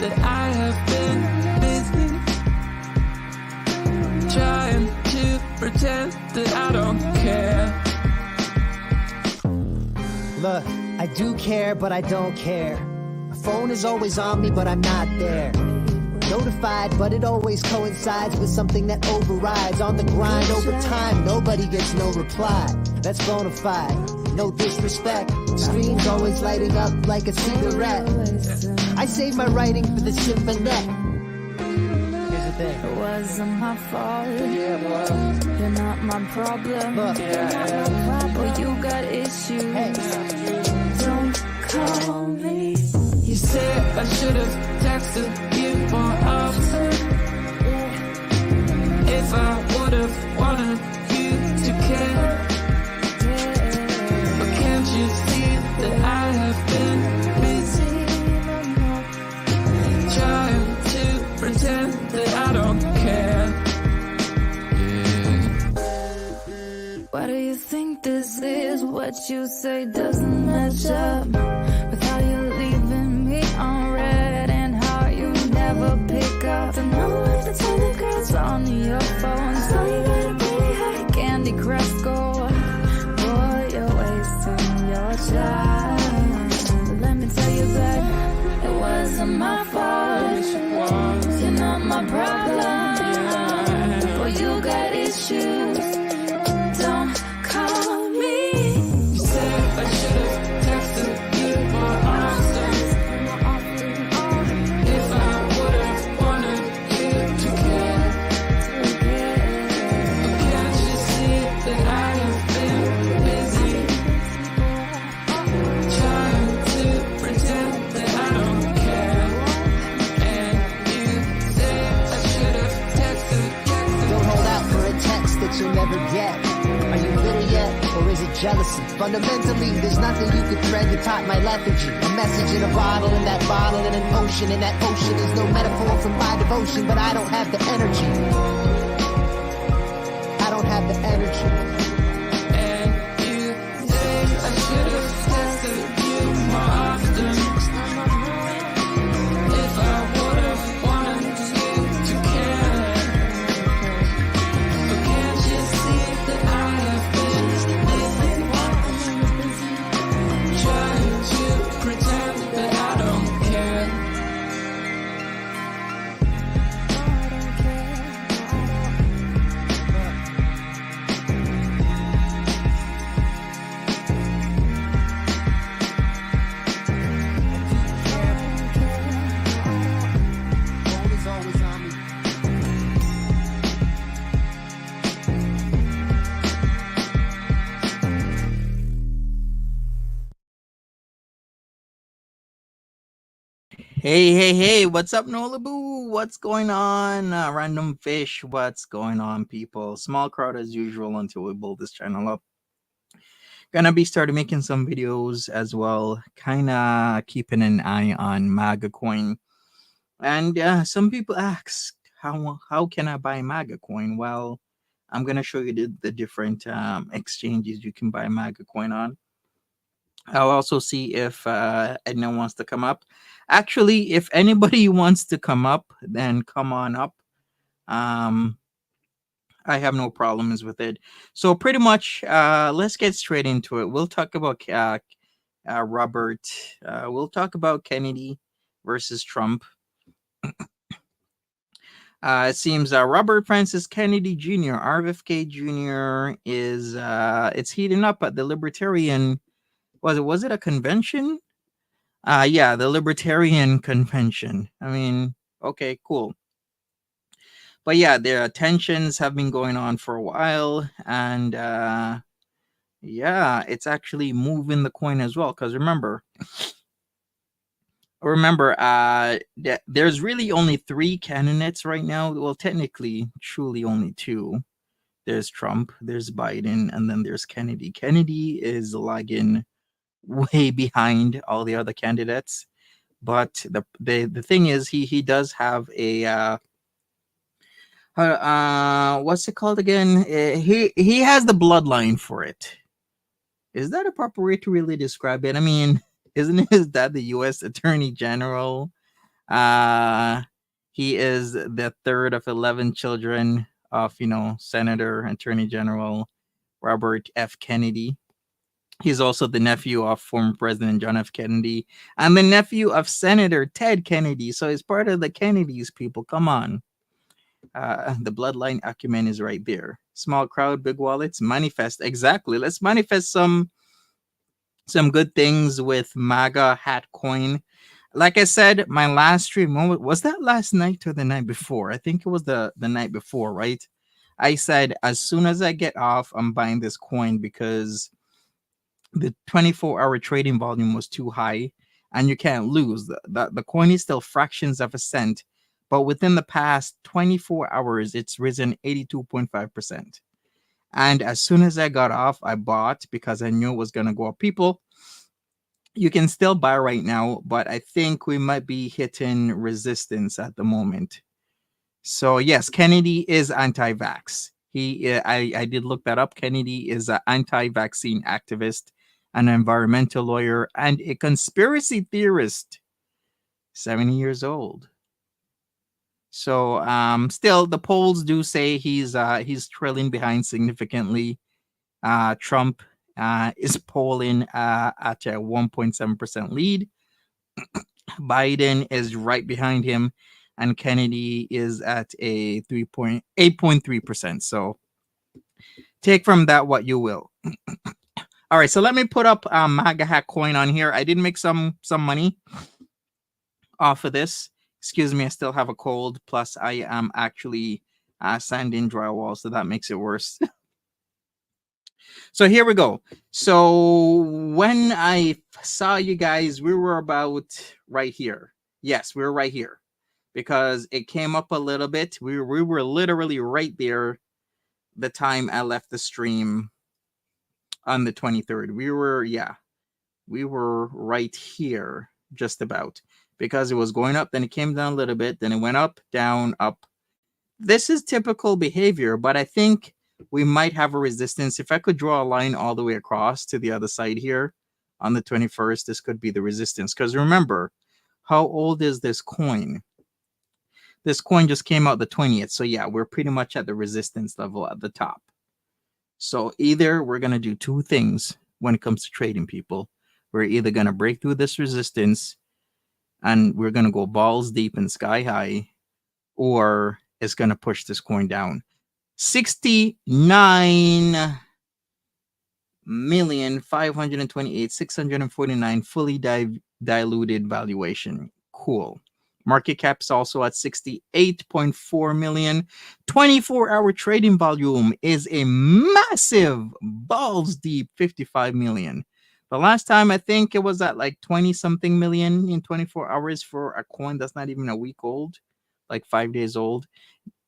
that I have been busy trying to pretend that I don't care. Look, I do care, but I don't care. My phone is always on me, but I'm not there. Notified, but it always coincides with something that overrides. On the grind over time, nobody gets no reply. That's bona fide, no disrespect. Screen's always lighting up like a cigarette. I save my writing for the symphonette. Here's the thing. It wasn't my fault. Yeah, well, You're not my problem. look, But you got issues. hey. Don't call me. You said I should have texted you more often. If I would have wanted you to care. But can't you see that I have been busy trying to pretend that I don't care? Why do you think this is? What you say doesn't match up with how you're leaving me on red and how you never pick up. The number between the girls on your phone, so you gotta be high candy crush score. Boy, you're wasting your time. Let me tell you, babe, it wasn't my fault. You're not my problem. Boy, you got issues. Don't call me. You said I should have texted you more often. If I would have wanted you to care. But can't you see that I have been busy trying to pretend that I don't care? And you say I should have texted. Don't hold out for a text that you'll never get. Are you bitter yet, or is it jealousy? Fundamentally, there's nothing you could thread to top my lethargy. A message in a bottle, and that bottle in an ocean, and that ocean is no metaphor for my devotion, but I don't have the energy. I don't have the energy. And you say I should have texted you more often. If I would have wanted you to care. But can't you see that I have been busy trying to pretend that I don't care? Phone is always on me. Hey, what's up, Nolaboo? What's going on? Random Fish, what's going on, people? Small crowd as usual until we build this channel up. Gonna be starting making some videos as well, kinda keeping an eye on Maga coin. And some people ask, how can I buy Maga coin? Well, I'm gonna show you the different exchanges you can buy Maga coin on. I'll also see if anyone wants to come up. Actually, if anybody wants to come up, then come on up. I have no problems with it. So pretty much, let's get straight into it. We'll talk about Robert. We'll talk about Kennedy versus Trump. It seems Robert Francis Kennedy Jr., RFK Jr. is it's heating up at the Libertarian. Was it a convention? Yeah, the Libertarian Convention. I mean, okay, cool. But yeah, their tensions have been going on for a while, and yeah, it's actually moving the coin as well. Because remember, there's really only 3 candidates right now. Well, technically, truly only 2. There's Trump, there's Biden, and then there's Kennedy. Kennedy is lagging way behind all the other candidates, but the thing is, he does have a what's it called again? He has the bloodline for it. Is that a proper way to really describe it? I mean, isn't it that the U.S. Attorney General He is the third of 11 children of, Senator Attorney General Robert F. Kennedy. He's also the nephew of former President John F. Kennedy and the nephew of Senator Ted Kennedy. So he's part of the Kennedys, people. Come on. The bloodline acumen is right there. Small crowd, big wallets, manifest. Exactly. Let's manifest some good things with Maga Hat coin. Like I said, my last stream, was that last night or the night before? I think it was the night before, right? I said, as soon as I get off, I'm buying this coin because the 24-hour trading volume was too high and you can't lose. The coin is still fractions of a cent, but within the past 24 hours, it's risen 82.5%. And as soon as I got off, I bought because I knew it was going to go up. People, you can still buy right now, but I think we might be hitting resistance at the moment. So yes, Kennedy is anti-vax. I did look that up. Kennedy is an anti-vaccine activist, an environmental lawyer, and a conspiracy theorist. 70 years old. So still, the polls do say he's trailing behind significantly. Trump is polling at a 1.7% lead. Biden is right behind him, and Kennedy is at a 8.3%. So take from that what you will. All right, so let me put up Maga Hat coin on here. I did make some money off of this. Excuse me, I still have a cold. Plus, I am actually sanding drywall, so that makes it worse. So here we go. So when I saw you guys, we were about right here. Yes, we were right here because it came up a little bit. We were literally right there the time I left the stream on the 23rd. We were right here just about because it was going up, then it came down a little bit, then it went up, down, up. This is typical behavior, but I think we might have a resistance. If I could draw a line all the way across to the other side here on the 21st, this could be the resistance. Because remember, how old is this coin? This coin just came out the 20th. So yeah, we're pretty much at the resistance level at the top. So either we're going to do two things when it comes to trading, people. We're either going to break through this resistance and we're going to go balls deep and sky high, or it's going to push this coin down. 69,528,649 fully diluted valuation. Cool. Market cap's also at 68.4 million. 24-hour trading volume is a massive balls deep 55 million. The last time I think it was at like 20 something million in 24 hours for a coin that's not even a week old, like 5 days old.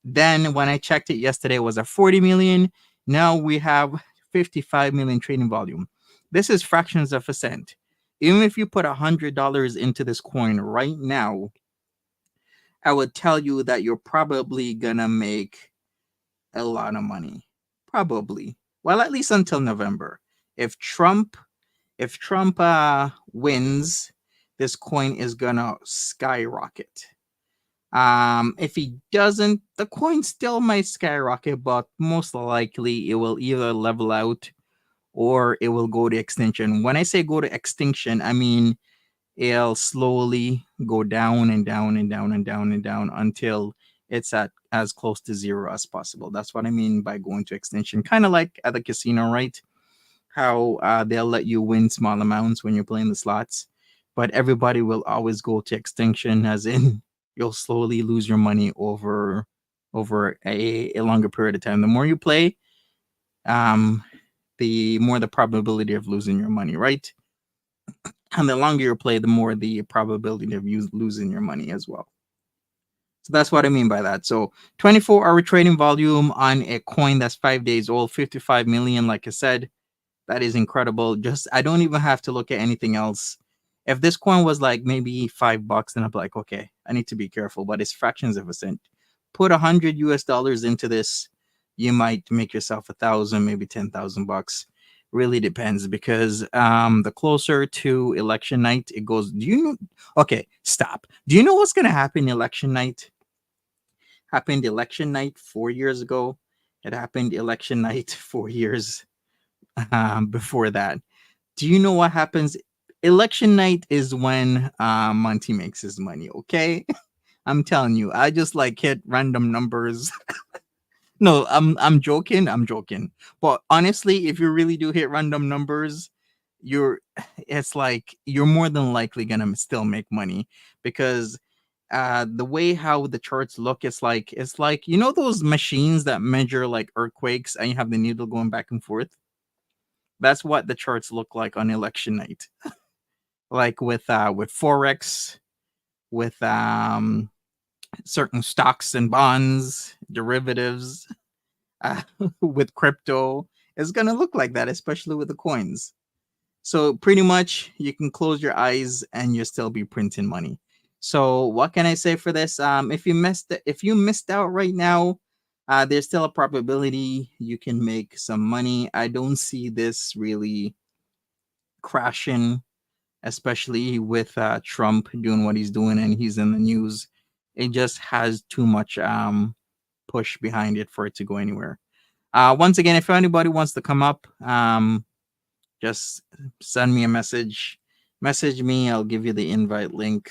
Then when I checked it yesterday, it was at 40 million. Now we have 55 million trading volume. This is fractions of a cent. Even if you put $100 into this coin right now, I would tell you that you're probably gonna make a lot of money. Probably. Well, at least until November. If Trump wins, this coin is gonna skyrocket. If he doesn't, the coin still might skyrocket, but most likely it will either level out or it will go to extinction. When I say go to extinction, I mean it'll slowly go down and down and down and down and down until it's at as close to zero as possible. That's what I mean by going to extinction. Kind of like at the casino, right? How they'll let you win small amounts when you're playing the slots, but everybody will always go to extinction, as in you'll slowly lose your money over a longer period of time. The more you play, the more the probability of losing your money, right? And the longer you play, the more the probability of you losing your money as well. So that's what I mean by that. So 24-hour trading volume on a coin that's 5 days old, 55 million, like I said, that is incredible. Just, I don't even have to look at anything else. If this coin was like maybe $5, then I'm like, okay, I need to be careful, but it's fractions of a cent. Put $100 US into this, you might make yourself 1,000, maybe 10,000 bucks. really depends because the closer to election night it goes. Do you know? Okay, stop. Do you know what's gonna happen election night? Happened election night 4 years ago. It happened election night 4 years before that. Do you know what happens? Election night is when Monty makes his money. Okay, I'm telling you. I just like hit random numbers. No, I'm joking. I'm joking. But honestly, if you really do hit random numbers, you're it's like you're more than likely gonna still make money because the way how the charts look, it's like you know those machines that measure like earthquakes and you have the needle going back and forth. That's what the charts look like on election night. Like with forex, with certain stocks and bonds, derivatives, uh, with crypto, it's gonna look like that, especially with the coins. So pretty much you can close your eyes and you'll still be printing money. So what can I say for this? If you missed out right now, there's still a probability you can make some money. I don't see this really crashing, especially with Trump doing what he's doing and he's in the news. It just has too much push behind it for it to go anywhere. Once again, if anybody wants to come up, just send me a message. Message me. I'll give you the invite link,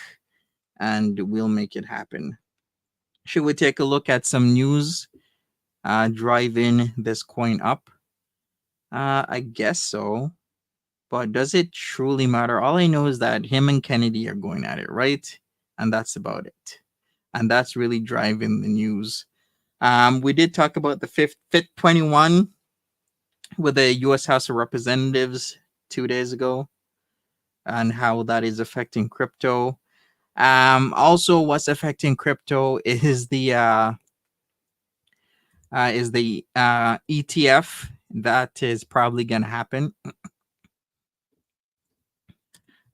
and we'll make it happen. Should we take a look at some news driving this coin up? I guess so. But does it truly matter? All I know is that him and Kennedy are going at it, right? And that's about it. And that's really driving the news. We did talk about the Fit 21 with the U.S. House of Representatives 2 days ago, and how that is affecting crypto. Also, what's affecting crypto is the ETF that is probably going to happen.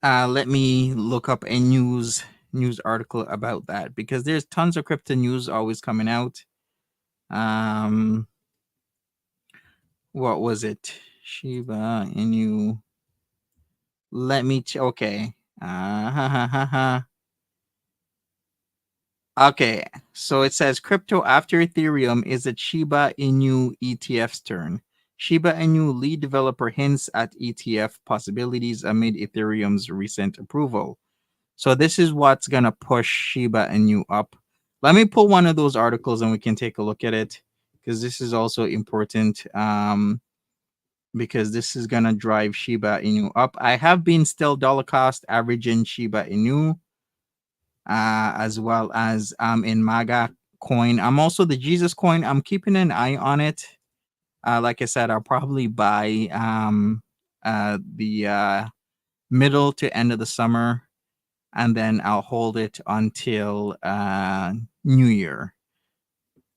Let me look up a news article about that because there's tons of crypto news always coming out. What was it? Shiba Inu. Let me okay. Okay, so it says crypto after Ethereum is a Shiba Inu ETF's turn. Shiba Inu lead developer hints at ETF possibilities amid Ethereum's recent approval. So this is what's gonna push Shiba Inu up. Let me pull one of those articles and we can take a look at it because this is also important. Because this is gonna drive Shiba Inu up. I have been still dollar cost averaging Shiba Inu, as well as in Maga coin. I'm also the Jesus coin. I'm keeping an eye on it. Like I said, I'll probably buy the middle to end of the summer, and then I'll hold it until New Year.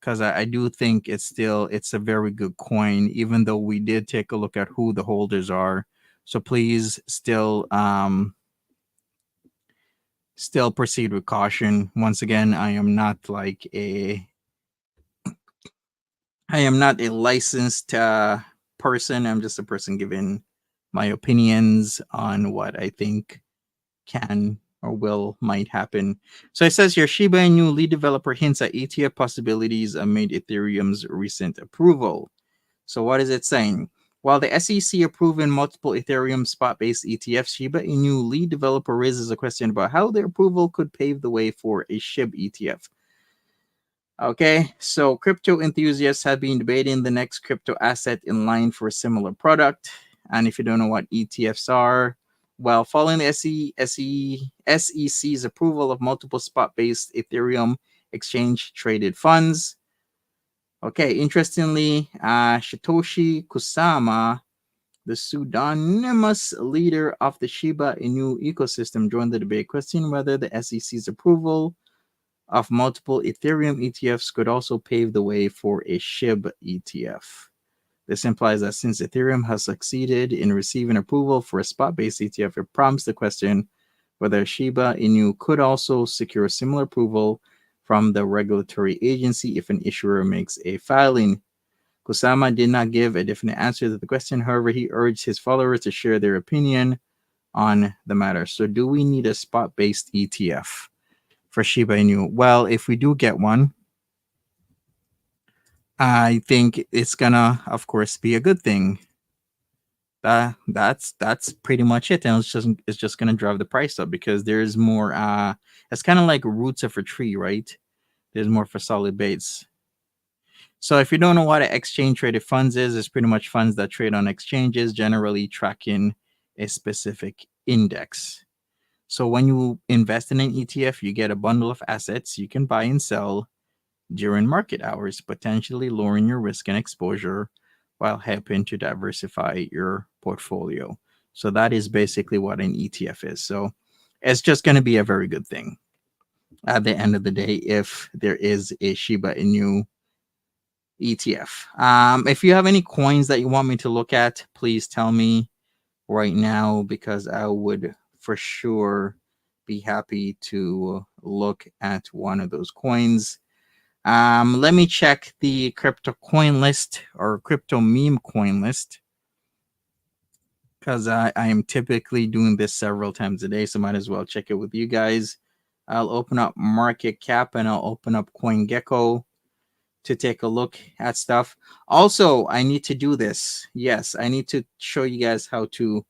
Because I do think it's a very good coin, even though we did take a look at who the holders are. So please still proceed with caution. Once again, I am not a licensed person. I'm just a person giving my opinions on what I think can or might happen. So it says here, Shiba Inu lead developer hints at ETF possibilities amid Ethereum's recent approval. So what is it saying? While the SEC approving multiple Ethereum spot-based ETFs, Shiba Inu lead developer raises a question about how their approval could pave the way for a SHIB ETF. Okay, so crypto enthusiasts have been debating the next crypto asset in line for a similar product. And if you don't know what ETFs are, well, following the SEC's approval of multiple spot-based Ethereum exchange-traded funds. Okay, interestingly, Satoshi Kusama, the pseudonymous leader of the Shiba Inu ecosystem, joined the debate, questioning whether the SEC's approval of multiple Ethereum ETFs could also pave the way for a SHIB ETF. This implies that since Ethereum has succeeded in receiving approval for a spot-based ETF, it prompts the question whether Shiba Inu could also secure similar approval from the regulatory agency if an issuer makes a filing. Kusama did not give a definite answer to the question. However, he urged his followers to share their opinion on the matter. So, do we need a spot-based ETF for Shiba Inu? Well, if we do get one, I think it's gonna, of course, be a good thing. That's pretty much it, and it's just gonna drive the price up because there's more. It's kind of like roots of a tree, right? There's more for solid base. So if you don't know what an exchange traded funds is, it's pretty much funds that trade on exchanges, generally tracking a specific index. So when you invest in an ETF, you get a bundle of assets you can buy and sell during market hours, potentially lowering your risk and exposure while helping to diversify your portfolio. So that is basically what an ETF is. So it's just going to be a very good thing at the end of the day if there is a Shiba Inu ETF. If you have any coins that you want me to look at, please tell me right now because I would for sure be happy to look at one of those coins. Let me check the crypto coin list or crypto meme coin list because I am typically doing this several times a day, so might as well check it with you guys. I'll open up Market Cap and I'll open up CoinGecko to take a look at stuff. Also, I need to do this. Yes, I need to show you guys how to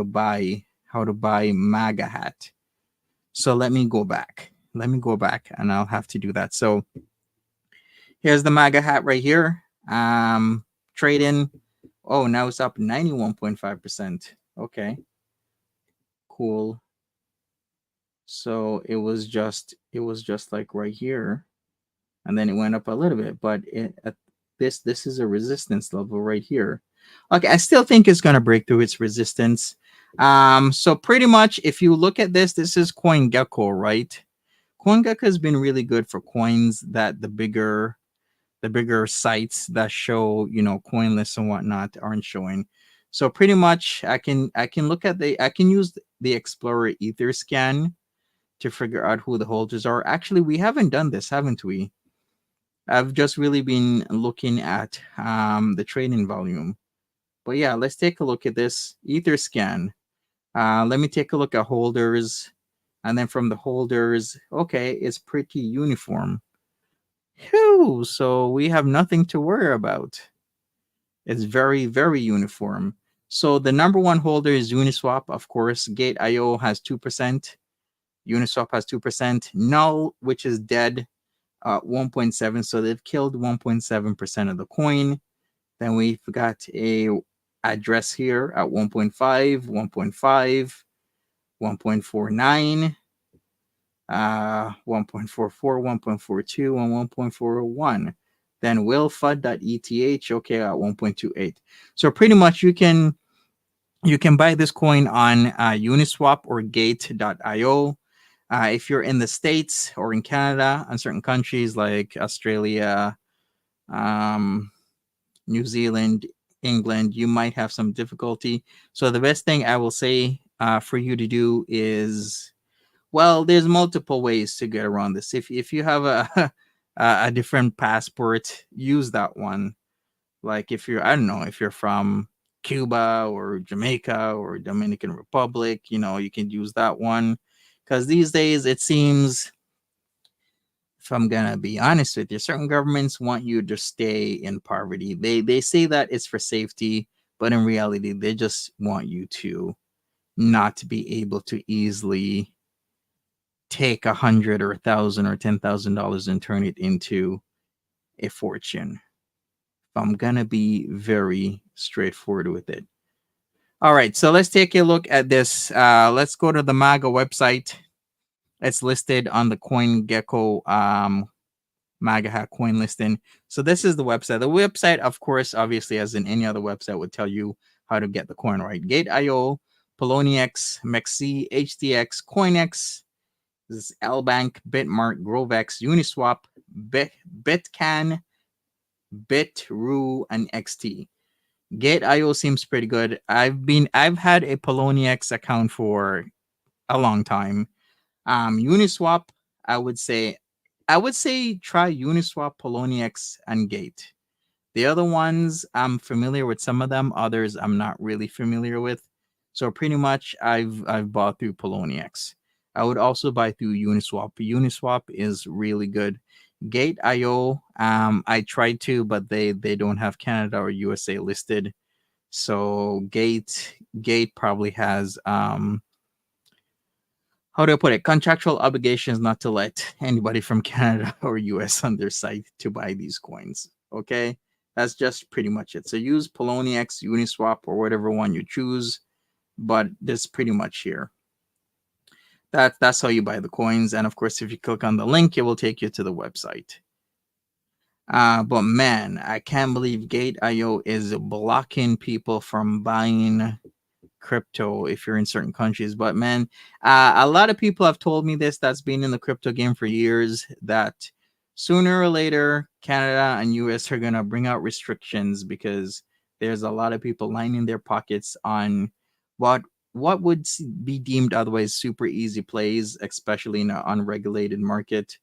buy Maga Hat. So let me go back. And I'll have to do that. So here's the Maga Hat right here. Trading. Oh, now it's up 91.5%. Okay. Cool. So it was just like right here. And then it went up a little bit, but this is a resistance level right here. Okay, I still think it's gonna break through its resistance. So pretty much if you look at this is CoinGecko, right? CoinGecko has been really good for coins that the bigger sites that show, coin lists and whatnot aren't showing. So pretty much I can look at I can use the Explorer Ether scan to figure out who the holders are. Actually, we haven't done this, haven't we? I've just really been looking at the trading volume. But yeah, let's take a look at this Ether scan. Let me take a look at holders. And then from the holders, okay, it's pretty uniform. Whew, so we have nothing to worry about. It's very, very uniform. So the number one holder is Uniswap, of course. Gate.io has 2%. Uniswap has 2%. Null, which is dead, 1.7. So they've killed 1.7% of the coin. Then we've got a address here at 1.5, 1.5, 1.49, 1.44, 1.42, and 1.41. Then willfud.eth, okay, at 1.28. So pretty much you can buy this coin on Uniswap or Gate.io. If you're in the States or in Canada and certain countries like Australia, New Zealand, England, you might have some difficulty. So the best thing I will say for you to do is, well, there's multiple ways to get around this. If you have a different passport, use that one. Like if you're, I don't know, if you're from Cuba or Jamaica or Dominican Republic, you can use that one. Because these days it seems, if I'm gonna be honest with you, certain governments want you to stay in poverty. They say that it's for safety, but in reality, they just want you to not be able to easily take $100 or $1,000 or $10,000 and turn it into a fortune. If I'm gonna be very straightforward with it. All right, so let's take a look at this. Let's go to the MAGA website. It's listed on the CoinGecko Maga Hat coin listing. So this is the website. The website, of course, obviously, as in any other website, would tell you how to get the coin, right? Gate.io, Poloniex, Mexi, HTX, CoinX, this is LBank, Bitmart, Grovex, Uniswap, Bitcan, Bitrue, and XT. Gate.io seems pretty good. I've had a Poloniex account for a long time. Uniswap, I would say try Uniswap, Poloniex, and Gate. The other ones I'm familiar with some of them, others I'm not really familiar with. So pretty much I've bought through Poloniex. I would also buy through Uniswap. Uniswap is really good. Gate.io, I tried to, but they don't have Canada or USA listed. So Gate probably has how do I put it? Contractual obligations not to let anybody from Canada or US on their site to buy these coins. Okay. That's just pretty much it. So use Poloniex, Uniswap, or whatever one you choose, but that's pretty much here. That's how you buy the coins. And of course, if you click on the link, it will take you to the website. But man, I can't believe Gate.io is blocking people from buying crypto if you're in certain countries. But man, a lot of people have told me this that's been in the crypto game for years that sooner or later Canada and US are gonna bring out restrictions because there's a lot of people lining their pockets on what would be deemed otherwise super easy plays, especially in an unregulated market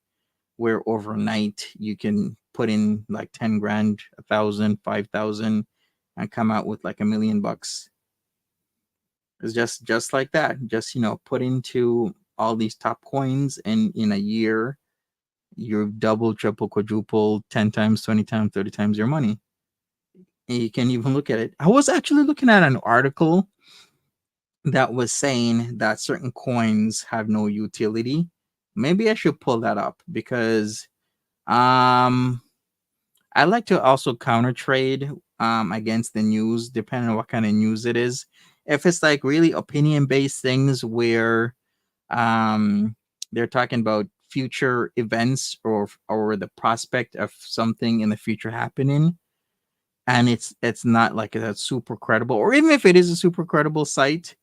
where overnight you can put in like 10 grand, 1,000, 5,000 and come out with like $1,000,000. It's just like that. Just put into all these top coins, and in a year, you've double, triple, quadruple, 10 times, 20 times, 30 times your money. And you can even look at it. I was actually looking at an article that was saying that certain coins have no utility. Maybe I should pull that up because I like to also counter trade against the news, depending on what kind of news it is. If it's like really opinion based things where they're talking about future events or the prospect of something in the future happening, and it's not like a super credible, or even if it is a super credible site,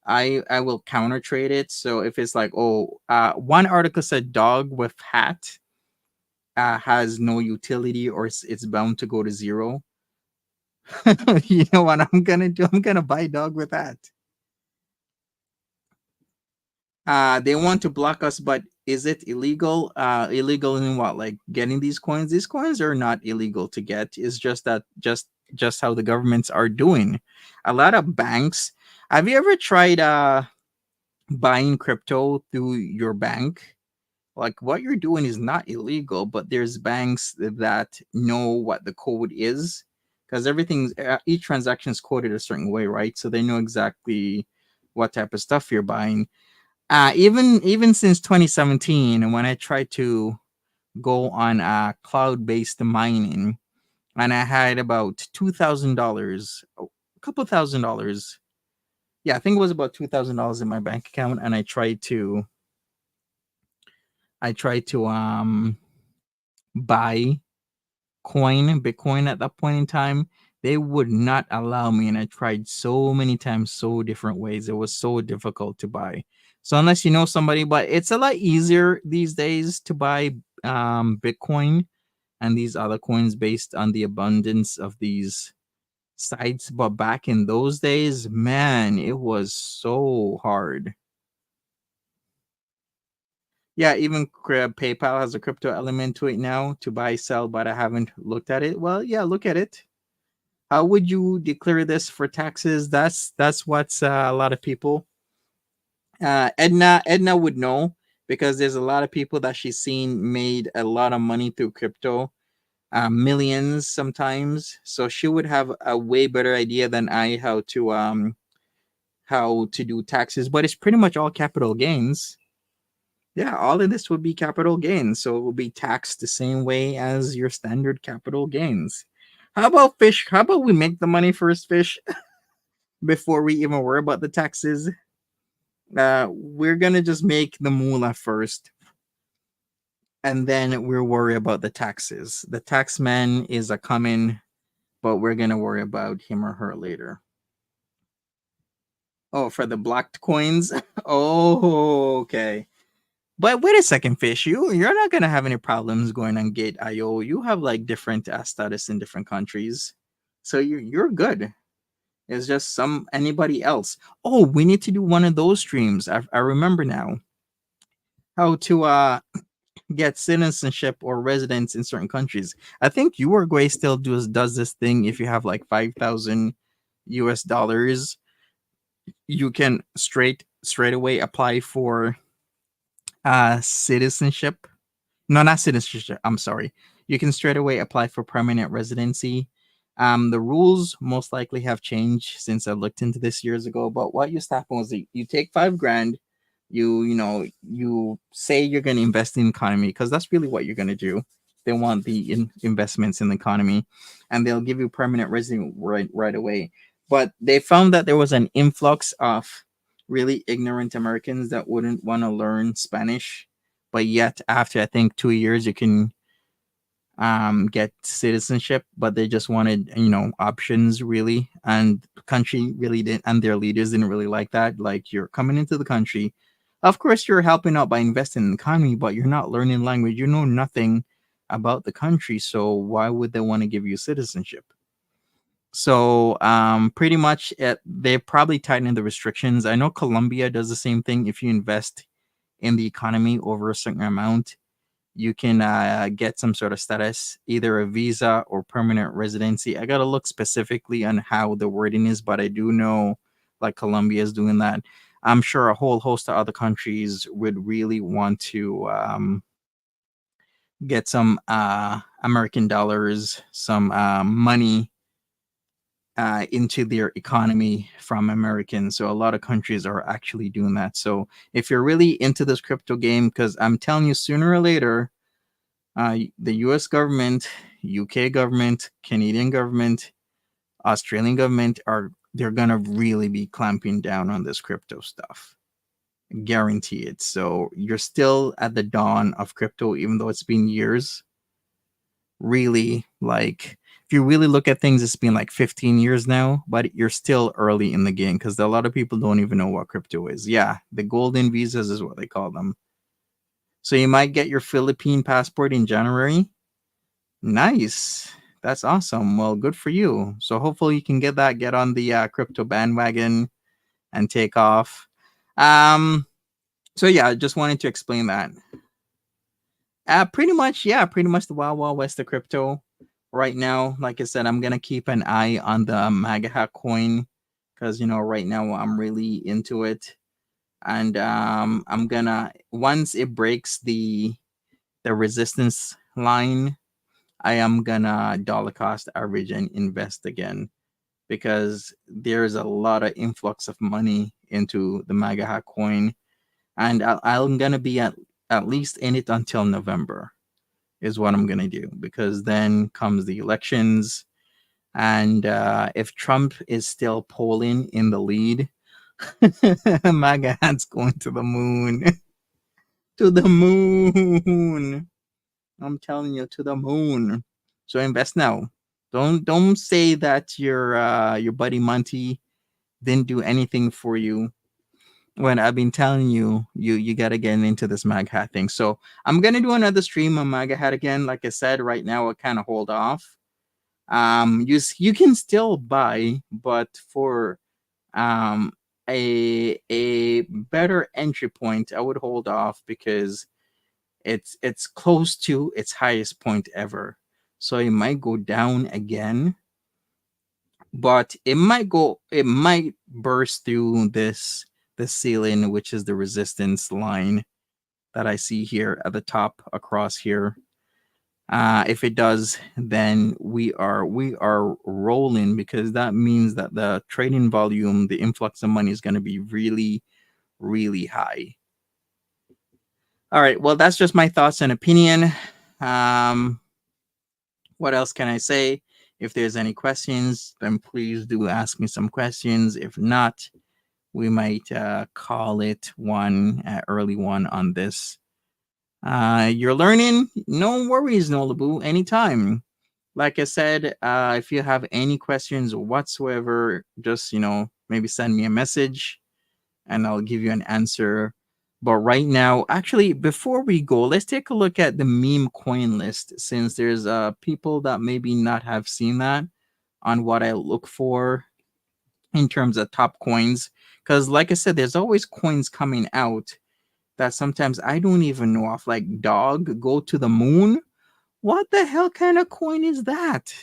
I will counter trade it. So if it's like, one article said dog with hat has no utility or it's bound to go to zero. You know what I'm gonna do? I'm gonna buy dog with hat. They want to block us, but is it illegal? Illegal in what? Like getting these coins? These coins are not illegal to get. It's just that just how the governments are doing. A lot of banks. Have you ever tried buying crypto through your bank? Like what you're doing is not illegal, but there's banks that know what the code is because each transaction is coded a certain way, right? So they know exactly what type of stuff you're buying. Even since 2017, when I tried to go on cloud-based mining, and I had about $2,000, a couple $1,000. Yeah, I think it was about $2,000 in my bank account, and I tried to buy Bitcoin at that point in time. They would not allow me, and I tried so many times, so different ways. It was so difficult to buy. So unless you know somebody, but it's a lot easier these days to buy Bitcoin and these other coins based on the abundance of these sites. But back in those days, man, it was so hard. Yeah, even PayPal has a crypto element to it now to buy, sell, but I haven't looked at it. Well, yeah, look at it. How would you declare this for taxes? That's what's a lot of people. Edna would know because there's a lot of people that she's seen made a lot of money through crypto, millions sometimes. So she would have a way better idea than I how to do taxes. But it's pretty much all capital gains. Yeah, all of this would be capital gains, so it will be taxed the same way as your standard capital gains. How about fish? How about we make the money first, fish, before we even worry about the taxes? We're gonna just make the moolah first, and then we'll worry about the taxes. The tax man is a coming, but we're gonna worry about him or her later. Oh, for the blocked coins? Oh, okay. But wait a second, fish. You're not gonna have any problems going on Gate.io. You have like different status in different countries, so you're good. It's just anybody else. Oh, we need to do one of those streams. I remember now how to get citizenship or residence in certain countries. I think Uruguay still does this thing. If you have like 5,000 US dollars, you can straight away apply for citizenship. No, not citizenship. I'm sorry. You can straight away apply for permanent residency. The rules most likely have changed since I looked into this years ago. But what used to happen was that you take 5 grand, you say you're going to invest in the economy because that's really what you're going to do. They want the investments in the economy, and they'll give you permanent resident right away. But they found that there was an influx of really ignorant Americans that wouldn't want to learn Spanish, but yet after I think 2 years you can get citizenship, but they just wanted options really, and the country really didn't, and their leaders didn't really like that. Like, you're coming into the country, of course you're helping out by investing in the economy, but you're not learning language, you know nothing about the country, so why would they want to give you citizenship? So pretty much they probably tighten the restrictions. I know Colombia does the same thing. If you invest in the economy over a certain amount, you can get some sort of status, either a visa or permanent residency. I gotta look specifically on how the wording is, but I do know like Colombia is doing that. I'm sure a whole host of other countries would really want to get some American dollars, some money into their economy from Americans. So a lot of countries are actually doing that. So if you're really into this crypto game, because I'm telling you, sooner or later, the U.S. government, UK government, Canadian government, Australian government they're gonna really be clamping down on this crypto stuff. Guarantee it. So you're still at the dawn of crypto, even though it's been years. Really, like, if you really look at things, it's been like 15 years now, but you're still early in the game because a lot of people don't even know what crypto is. Yeah, the golden visas is what they call them. So you might get your Philippine passport in January. Nice. That's awesome. Well, good for you. So hopefully you can get on the crypto bandwagon and take off. So yeah, I just wanted to explain that. Pretty much the wild wild west of crypto right now. Like I said, I'm gonna keep an eye on the Maga Hat coin because right now I'm really into it, and I'm gonna, once it breaks the resistance line, I am gonna dollar cost average and invest again, because there's a lot of influx of money into the Maga Hat coin, and I'm gonna be at least in it until November is what I'm gonna do, because then comes the elections, and if Trump is still polling in the lead, Maga Hat's going to the moon. To the moon. I'm telling you, to the moon. So invest now. Don't say that your buddy Monty didn't do anything for you when I've been telling you you gotta get into this Maga Hat thing. So I'm gonna do another stream on Maga Hat again. Like I said, right now I kind of hold off. You can still buy, but for a better entry point, I would hold off because it's close to its highest point ever. So it might go down again, but it might burst through the ceiling, which is the resistance line that I see here at the top across here. If it does, then we are rolling, because that means that the trading volume, the influx of money, is going to be really, really high. All right, well, that's just my thoughts and opinion. What else can I say? If there's any questions, then please do ask me some questions. If not, we might call it one early one on this. You're learning, no worries, Nolabu, anytime. Like I said, if you have any questions whatsoever, just maybe send me a message and I'll give you an answer. But right now, actually, before we go, let's take a look at the meme coin list, since there's people that maybe not have seen that on what I look for in terms of top coins. Because like I said, there's always coins coming out that sometimes I don't even know of, like dog go to the moon. What the hell kind of coin is that?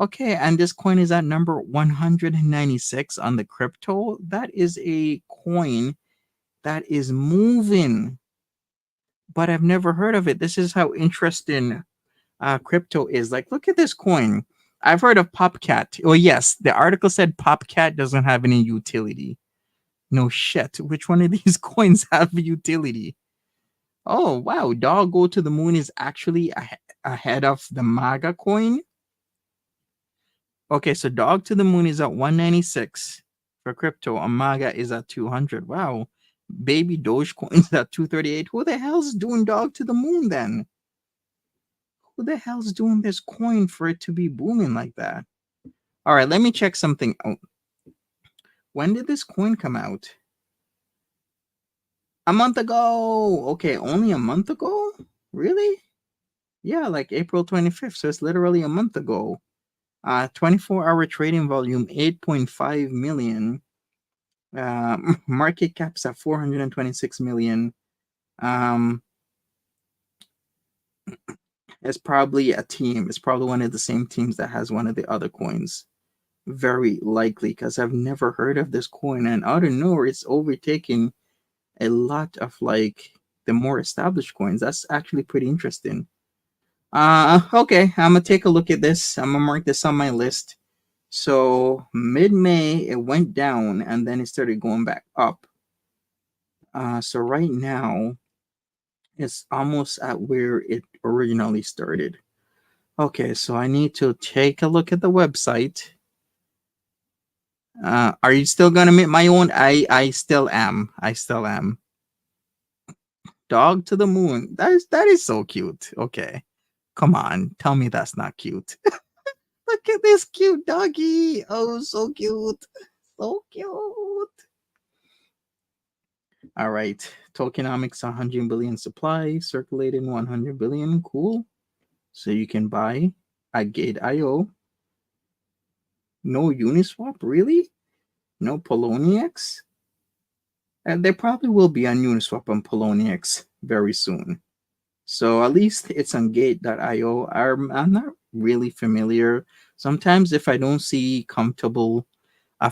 Okay, and this coin is at number 196 on the crypto. That is a coin that is moving, but I've never heard of it. This is how interesting crypto is. Like, look at this coin. I've heard of Popcat. Oh, yes, the article said Popcat doesn't have any utility. No shit. Which one of these coins have utility? Oh, wow. Dog Go to the Moon is actually ahead of the Maga coin. Okay, so Dog to the Moon is at 196 for crypto. And Maga is at 200. Wow. Baby Dogecoin is at 238. Who the hell's doing Dog to the Moon then? Who the hell's doing this coin for it to be booming like that? All right, let me check something out. When did this coin come out? A month ago. Okay, only a month ago? Really? Yeah, like April 25th. So it's literally a month ago. 24-hour trading volume, 8.5 million. Market cap's at 426 million. It's probably a team. It's probably one of the same teams that has one of the other coins. Very likely, because I've never heard of this coin, and out of nowhere, it's overtaking a lot of like the more established coins. That's actually pretty interesting. Okay, I'm gonna take a look at this. I'm gonna mark this on my list. So mid-May it went down and then it started going back up. So right now it's almost at where it originally started. Okay, so I need to take a look at the website. Are you still gonna make my own? I still am. I still am. Dog to the Moon. That is so cute. Okay. Come on, tell me that's not cute. Look at this cute doggy. Oh, so cute. So cute. All right. Tokenomics 100 billion supply, circulating 100 billion. Cool. So you can buy at Gate.io. No Uniswap, really? No Poloniex? And they probably will be on Uniswap and Poloniex very soon. So at least it's on Gate.io. I'm not really familiar. Sometimes if I don't see comfortable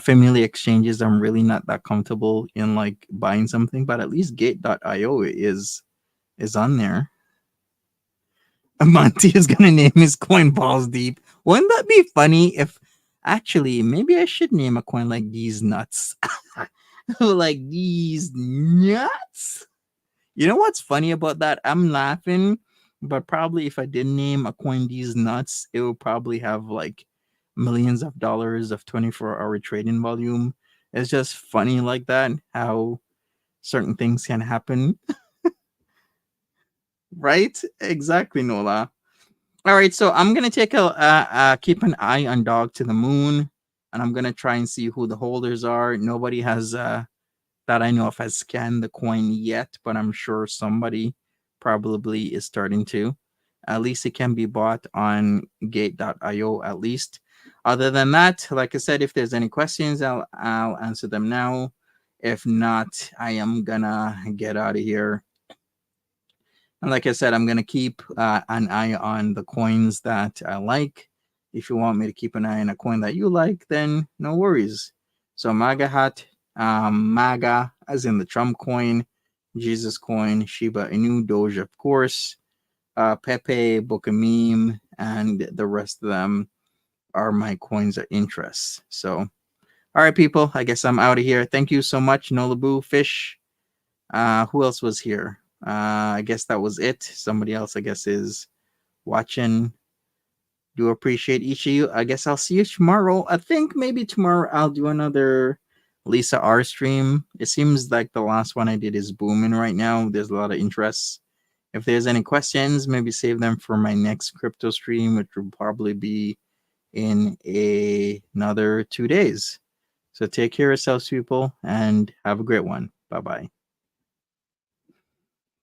familiar exchanges, I'm really not that comfortable in like buying something, but at least Gate.io is on there. Monty is gonna name his coin Balls Deep. Wouldn't that be funny if actually maybe I should name a coin like These Nuts? Like These Nuts. You know what's funny about that? I'm laughing, but probably if I didn't name a coin These Nuts, it would probably have like millions of dollars of 24-hour trading volume. It's just funny like that, how certain things can happen. Right? Exactly, Nola. All right, so I'm gonna take a keep an eye on Dog to the Moon, and I'm gonna try and see who the holders are. Nobody has that I know of has scanned the coin yet, but I'm sure somebody probably is starting to. At least it can be bought on Gate.io. At least. Other than that, like I said, if there's any questions, I'll answer them now. If not, I am gonna get out of here. And like I said, I'm going to keep an eye on the coins that I like. If you want me to keep an eye on a coin that you like, then no worries. So Maga Hat, Maga, as in the Trump coin, Jesus coin, Shiba Inu, Doge, of course, Pepe, Book a Meme, and the rest of them are my coins of interest. So, all right, people, I guess I'm out of here. Thank you so much, Nolabu, Fish. Who else was here? I guess that was it. Somebody else, I guess, is watching. Do appreciate each of you. I guess I'll see you tomorrow. I think maybe tomorrow I'll do another Lisa R stream. It seems like the last one I did is booming right now. There's a lot of interest. If there's any questions, maybe save them for my next crypto stream, which will probably be in another 2 days. So take care of yourselves, people, and have a great one. Bye-bye.